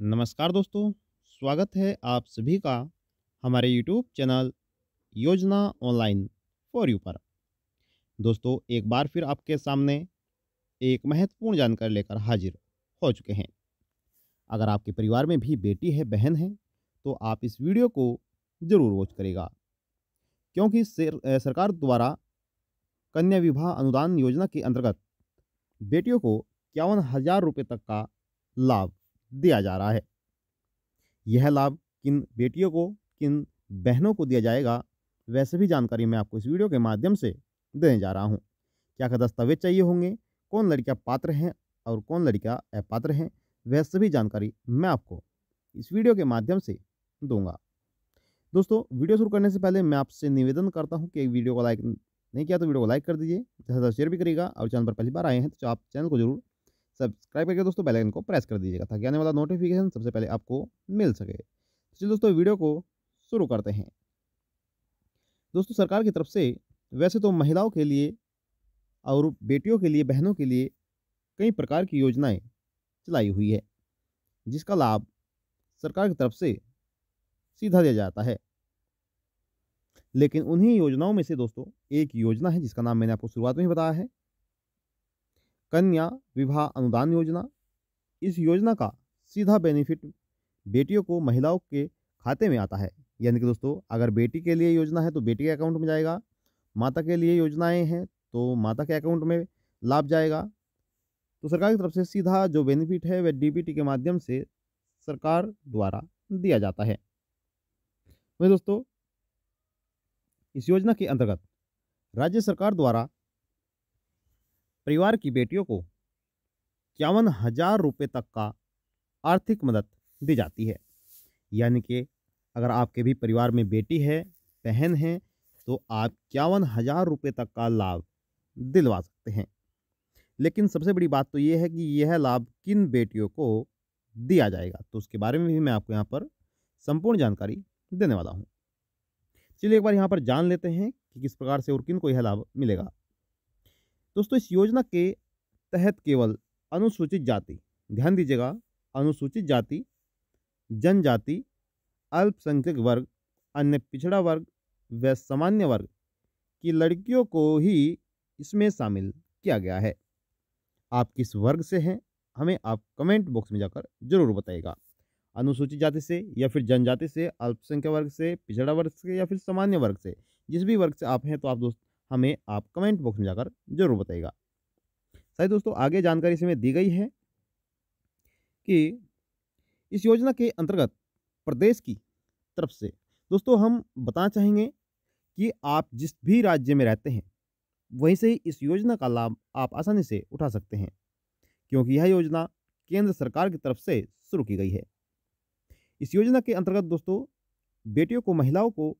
नमस्कार दोस्तों, स्वागत है आप सभी का हमारे यूट्यूब चैनल योजना ऑनलाइन फॉर यू पर। दोस्तों, एक बार फिर आपके सामने एक महत्वपूर्ण जानकारी लेकर हाजिर हो चुके हैं। अगर आपके परिवार में भी बेटी है, बहन है, तो आप इस वीडियो को ज़रूर वॉच करेगा, क्योंकि सरकार द्वारा कन्या विवाह अनुदान योजना के अंतर्गत बेटियों को 51,000 रुपये तक का लाभ दिया जा रहा है। यह लाभ किन बेटियों को, किन बहनों को दिया जाएगा, वह सभी जानकारी मैं आपको इस वीडियो के माध्यम से देने जा रहा हूँ। क्या-क्या दस्तावेज चाहिए होंगे, कौन लड़कियाँ पात्र हैं और कौन लड़कियाँ अपात्र हैं, वह सभी जानकारी मैं आपको इस वीडियो के माध्यम से दूँगा। दोस्तों, वीडियो शुरू करने से पहले मैं आपसे निवेदन करता हूँ कि वीडियो को लाइक नहीं किया तो वीडियो को लाइक कर दीजिए, ज़्यादा शेयर भी करिएगा और चैनल पर पहली बार आए हैं तो आप चैनल को ज़रूर सब्सक्राइब करके दोस्तों बेल आइकन को प्रेस कर दीजिएगा, ताकि आने वाला नोटिफिकेशन सबसे पहले आपको मिल सके। चलिए दोस्तों, वीडियो को शुरू करते हैं। दोस्तों, सरकार की तरफ से वैसे तो महिलाओं के लिए और बेटियों के लिए, बहनों के लिए कई प्रकार की योजनाएं चलाई हुई है, जिसका लाभ सरकार की तरफ से सीधा दिया जाता है। लेकिन उन्हीं योजनाओं में से दोस्तों एक योजना है जिसका नाम मैंने आपको शुरुआत में ही बताया है, कन्या विवाह अनुदान योजना। इस योजना का सीधा बेनिफिट बेटियों को, महिलाओं के खाते में आता है। यानी कि दोस्तों, अगर बेटी के लिए योजना है तो बेटी के अकाउंट में जाएगा, माता के लिए योजनाएं हैं तो माता के अकाउंट में लाभ जाएगा। तो सरकार की तरफ से सीधा जो बेनिफिट है वह डीबीटी के माध्यम से सरकार द्वारा दिया जाता है। वही दोस्तों, इस योजना के अंतर्गत राज्य सरकार द्वारा परिवार की बेटियों को 51,000 रुपये तक का आर्थिक मदद दी जाती है। यानी कि अगर आपके भी परिवार में बेटी है, बहन है, तो आप 51,000 रुपये तक का लाभ दिलवा सकते हैं। लेकिन सबसे बड़ी बात तो ये है कि यह लाभ किन बेटियों को दिया जाएगा, तो उसके बारे में भी मैं आपको यहाँ पर संपूर्ण जानकारी देने वाला हूँ। चलिए एक बार यहाँ पर जान लेते हैं कि किस प्रकार से और किन को यह लाभ मिलेगा। दोस्तों, इस योजना के तहत केवल अनुसूचित जाति, ध्यान दीजिएगा, अनुसूचित जाति, जनजाति, अल्पसंख्यक वर्ग, अन्य पिछड़ा वर्ग व सामान्य वर्ग की लड़कियों को ही इसमें शामिल किया गया है। आप किस वर्ग से हैं, हमें आप कमेंट बॉक्स में जाकर जरूर बताइएगा। अनुसूचित जाति से या फिर जनजाति से, अल्पसंख्यक वर्ग से, पिछड़ा वर्ग से या फिर सामान्य वर्ग से, जिस भी वर्ग से आप हैं तो आप दोस्त हमें आप कमेंट बॉक्स में जाकर जरूर बताइएगा। शायद दोस्तों आगे जानकारी इसमें दी गई है कि इस योजना के अंतर्गत प्रदेश की तरफ से दोस्तों हम बताना चाहेंगे कि आप जिस भी राज्य में रहते हैं वहीं से ही इस योजना का लाभ आप आसानी से उठा सकते हैं, क्योंकि यह योजना केंद्र सरकार की तरफ से शुरू की गई है। इस योजना के अंतर्गत दोस्तों बेटियों को, महिलाओं को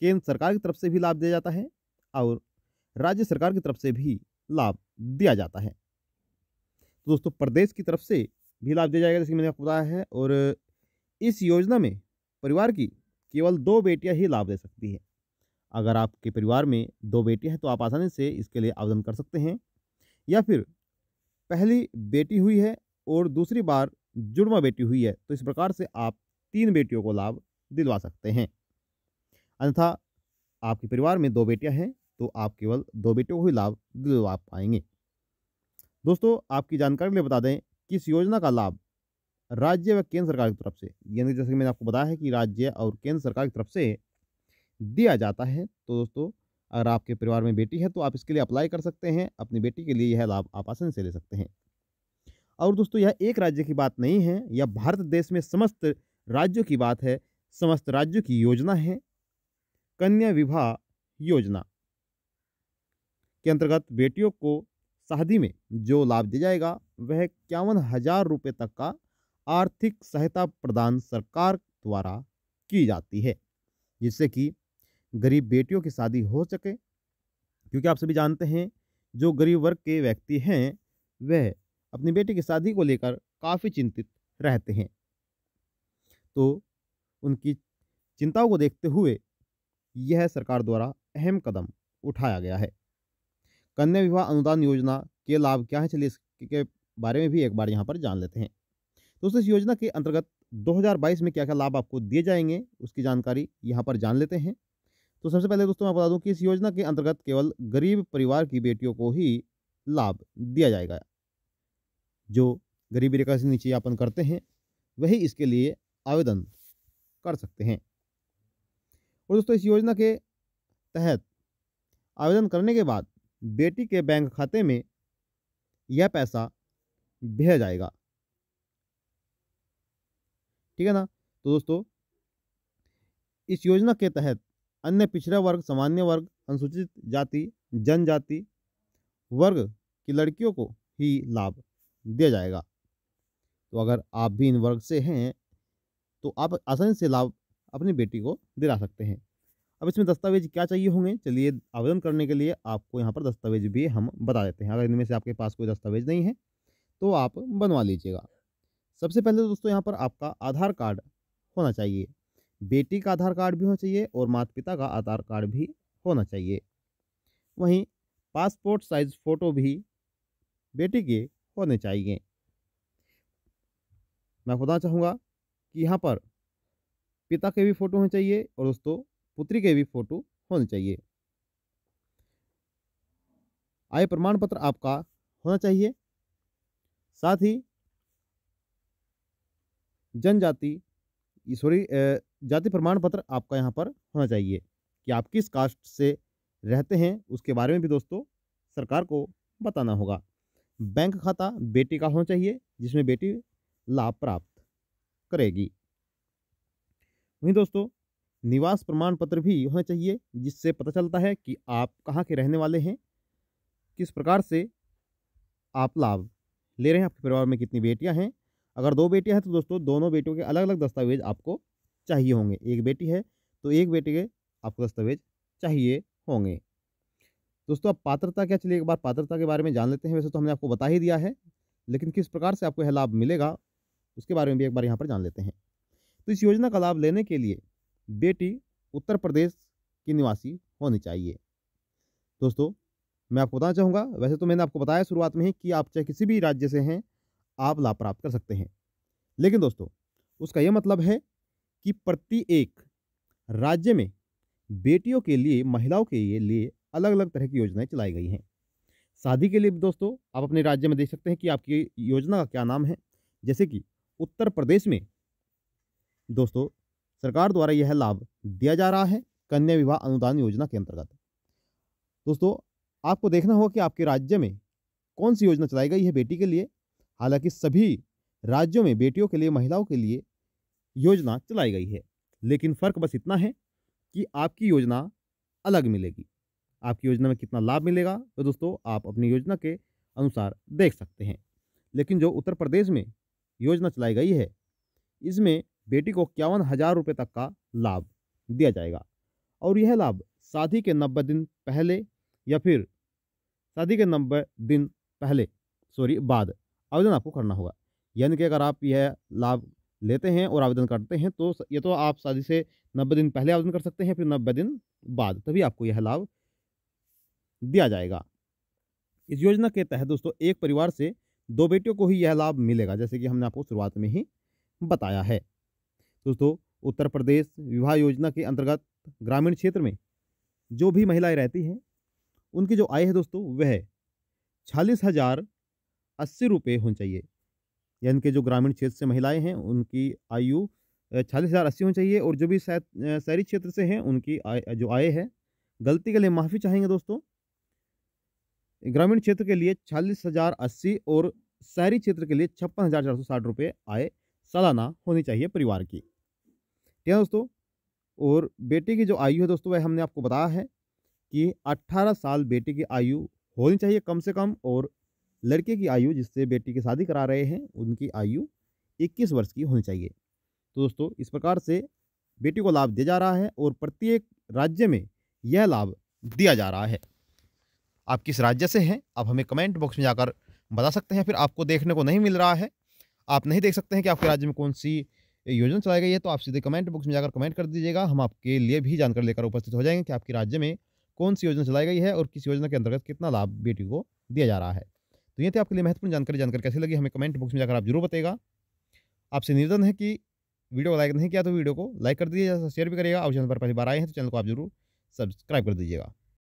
केंद्र सरकार की तरफ से भी लाभ दिया जाता है और राज्य सरकार की तरफ से भी लाभ दिया जाता है। तो दोस्तों प्रदेश की तरफ से भी लाभ दिया जाएगा, जैसे कि मैंने आपको बताया है। और इस योजना में परिवार की केवल 2 बेटियां ही लाभ ले सकती है। अगर आपके परिवार में 2 बेटियां हैं तो आप आसानी से इसके लिए आवेदन कर सकते हैं, या फिर पहली बेटी हुई है और दूसरी बार जुड़वा बेटी हुई है तो इस प्रकार से आप 3 बेटियों को लाभ दिलवा सकते हैं। अन्यथा आपके परिवार में 2 बेटियां हैं तो आप केवल 2 बेटियों को ही लाभ दिलवा पाएंगे। दोस्तों, आपकी जानकारी के लिए बता दें कि इस योजना का लाभ राज्य व केंद्र सरकार की तरफ से, यानी जैसे कि मैंने आपको बताया है कि राज्य और केंद्र सरकार की तरफ से दिया जाता है। तो दोस्तों, अगर आपके परिवार में बेटी है तो आप इसके लिए अप्लाई कर सकते हैं। अपनी बेटी के लिए यह लाभ आप आसानी से ले सकते हैं। और दोस्तों, यह एक राज्य की बात नहीं है, यह भारत देश में समस्त राज्यों की बात है, समस्त राज्यों की योजना है। कन्या विवाह योजना के अंतर्गत बेटियों को शादी में जो लाभ दिया जाएगा वह 51,000 रुपये तक का आर्थिक सहायता प्रदान सरकार द्वारा की जाती है, जिससे कि गरीब बेटियों की शादी हो सके। क्योंकि आप सभी जानते हैं जो गरीब वर्ग के व्यक्ति हैं वह अपनी बेटी की शादी को लेकर काफ़ी चिंतित रहते हैं। तो उनकी चिंताओं को देखते हुए यह सरकार द्वारा अहम कदम उठाया गया है। कन्या विवाह अनुदान योजना के लाभ क्या है, चलिए इसके बारे में भी एक बार यहाँ पर जान लेते हैं। दोस्तों इस योजना के अंतर्गत 2022 में क्या-क्या लाभ आपको दिए जाएँगे, उसकी जानकारी यहाँ पर जान लेते हैं। तो सबसे पहले दोस्तों मैं बता दूँ कि इस योजना के अंतर्गत केवल गरीब परिवार की बेटियों को ही लाभ दिया जाएगा। जो गरीबी रेखा से नीचे यापन करते हैं, वही इसके लिए आवेदन कर सकते हैं। और दोस्तों इस योजना के तहत आवेदन करने के बाद बेटी के बैंक खाते में यह पैसा भेजा जाएगा। ठीक है ना? तो दोस्तों इस योजना के तहत अन्य पिछड़ा वर्ग, सामान्य वर्ग, अनुसूचित जाति, जनजाति वर्ग की लड़कियों को ही लाभ दिया जाएगा। तो अगर आप भी इन वर्ग से हैं, तो आप आसानी से लाभ अपनी बेटी को दिला सकते हैं। अब इसमें दस्तावेज क्या चाहिए होंगे? चलिए आवेदन करने के लिए आपको यहाँ पर दस्तावेज भी हम बता देते हैं। अगर इनमें से आपके पास कोई दस्तावेज नहीं है, तो आप बनवा लीजिएगा। सबसे पहले तो दोस्तों यहाँ पर आपका आधार कार्ड होना चाहिए। बेटी का आधार कार्ड भी होना चाहिए और माता-पिता का आधार कार्ड भी होना चाहिए। वहीं पासपोर्ट साइज़ फ़ोटो भी बेटी के होने चाहिए। मैं बताना चाहूँगा कि यहाँ पर पिता के भी फ़ोटो होने चाहिए और दोस्तों पुत्री के भी फ़ोटो होने चाहिए। आय प्रमाण पत्र आपका होना चाहिए। साथ ही जनजाति जाति प्रमाण पत्र आपका यहाँ पर होना चाहिए कि आप किस कास्ट से रहते हैं, उसके बारे में भी दोस्तों सरकार को बताना होगा। बैंक खाता बेटी का होना चाहिए, जिसमें बेटी लाभ प्राप्त करेगी। वहीं दोस्तों निवास प्रमाण पत्र भी होना चाहिए, जिससे पता चलता है कि आप कहाँ के रहने वाले हैं, किस प्रकार से आप लाभ ले रहे हैं, आपके परिवार में कितनी बेटियां हैं। अगर 2 बेटियां हैं तो दोस्तों दोनों बेटियों के अलग-अलग दस्तावेज आपको चाहिए होंगे। एक बेटी है तो एक बेटे के आपको दस्तावेज चाहिए होंगे। दोस्तों अब पात्रता क्या, चलिए एक बार पात्रता के बारे में जान लेते हैं। वैसे तो हमने आपको बता ही दिया है, लेकिन किस प्रकार से आपको यह लाभ मिलेगा, उसके बारे में भी एक बार यहाँ पर जान लेते हैं। तो इस योजना का लाभ लेने के लिए बेटी उत्तर प्रदेश की निवासी होनी चाहिए। दोस्तों मैं आपको बताना चाहूँगा, वैसे तो मैंने आपको बताया शुरुआत में ही कि आप चाहे किसी भी राज्य से हैं, आप लाभ प्राप्त कर सकते हैं। लेकिन दोस्तों उसका यह मतलब है कि प्रति एक राज्य में बेटियों के लिए, महिलाओं के लिए अलग-अलग तरह की योजनाएँ चलाई गई हैं। शादी के लिए भी दोस्तों आप अपने राज्य में देख सकते हैं कि आपकी योजना का क्या नाम है। जैसे कि उत्तर प्रदेश में दोस्तों सरकार द्वारा यह लाभ दिया जा रहा है कन्या विवाह अनुदान योजना के अंतर्गत। दोस्तों आपको देखना होगा कि आपके राज्य में कौन-सी योजना चलाई गई है बेटी के लिए। हालाँकि सभी राज्यों में बेटियों के लिए, महिलाओं के लिए योजना चलाई गई है, लेकिन फ़र्क बस इतना है कि आपकी योजना अलग मिलेगी। आपकी योजना में कितना लाभ मिलेगा, तो दोस्तों आप अपनी योजना के अनुसार देख सकते हैं। लेकिन जो उत्तर प्रदेश में योजना चलाई गई है, इसमें बेटी को 51,000 रुपये तक का लाभ दिया जाएगा और यह लाभ शादी के 90 दिन पहले या फिर शादी के 90 दिन बाद आवेदन आपको करना होगा। यानी कि अगर आप यह लाभ लेते हैं और आवेदन करते हैं, तो ये तो आप शादी से 90 दिन पहले आवेदन कर सकते हैं, फिर 90 दिन बाद, तभी आपको यह लाभ दिया जाएगा। इस योजना के तहत दोस्तों एक परिवार से 2 बेटियों को ही यह लाभ मिलेगा, जैसे कि हमने आपको शुरुआत में ही बताया है। दोस्तों उत्तर प्रदेश विवाह योजना के अंतर्गत ग्रामीण क्षेत्र में जो भी महिलाएं रहती हैं, उनकी जो आय है दोस्तों वह 46,080 रुपये होनी चाहिए। यानी कि जो ग्रामीण क्षेत्र से महिलाएं हैं उनकी आयु 46,080 होनी चाहिए और जो भी शहरी क्षेत्र से हैं उनकी जो आय है, गलती के लिए माफ़ी चाहेंगे दोस्तों, ग्रामीण क्षेत्र के लिए 46,080 और शहरी क्षेत्र के लिए 56,460 रुपये आय सालाना होनी चाहिए परिवार की। ठीक है दोस्तों। और बेटी की जो आयु है दोस्तों, वह हमने आपको बताया है कि 18 साल बेटी की आयु होनी चाहिए कम से कम, और लड़के की आयु, जिससे बेटी की शादी करा रहे हैं, उनकी आयु 21 वर्ष की होनी चाहिए। तो दोस्तों इस प्रकार से बेटी को लाभ दिया जा रहा है और प्रत्येक राज्य में यह लाभ दिया जा रहा है। आप किस राज्य से हैं, आप हमें कमेंट बॉक्स में जाकर बता सकते हैं। फिर आपको देखने को नहीं मिल रहा है, आप नहीं देख सकते हैं कि आपके राज्य में कौन सी योजना चलाई गई है, तो आप सीधे कमेंट बॉक्स में जाकर कमेंट कर दीजिएगा। हम आपके लिए भी जानकारी लेकर उपस्थित हो जाएंगे कि आपके राज्य में कौन सी योजना चलाई गई है और किस योजना के अंतर्गत कितना लाभ बेटी को दिया जा रहा है। तो ये थी आपके लिए महत्वपूर्ण जानकारी। कैसी लगी हमें कमेंट बॉक्स में जाकर आप जरूर बताइएगा। आपसे निवेदन है कि वीडियो को लाइक नहीं किया तो वीडियो को लाइक कर दीजिएगा, शेयर भी करिएगा और चैनल पर पहली बार आए हैं तो चैनल को आप ज़रूर सब्सक्राइब कर दीजिएगा।